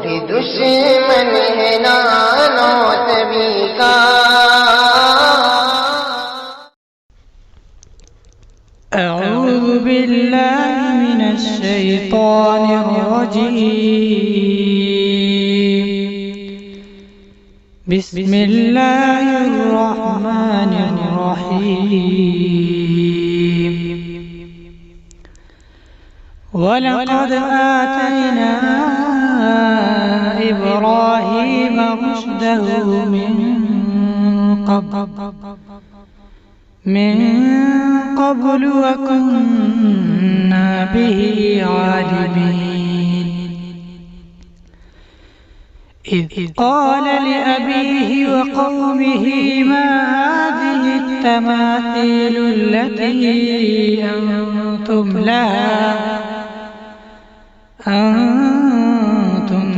भी दुश्मन है नानो तभी का। أعوذ بالله من الشيطان الرجيم. بسم الله الرحمن الرحيم. ولقد آتينا إبراهيم رشده من قبل وكنا به عالمين. إذ قال لأبيه وقومه ما هذه التماثيل التي أنتم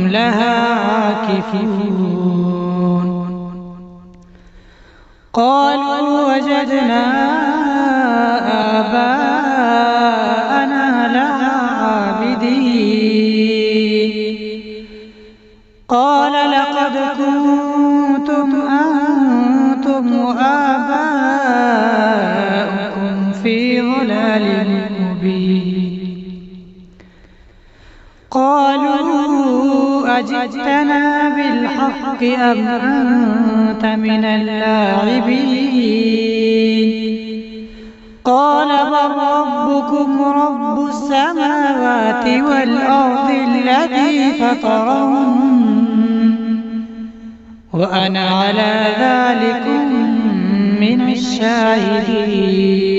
لها عاكفون. قالوا وجدنا آباءنا لها عابدين. قال لقد كنتم أنتم وآباؤكم في ضلال مبين. قالوا أجئتنا بالحق أم أنت من اللاعبين. قال بل ربكم رب السماوات والأرض الذي فطرهن وأنا على ذلك من الشاهدين.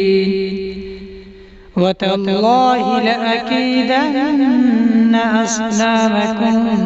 وتالله لأكيدن أصنامكم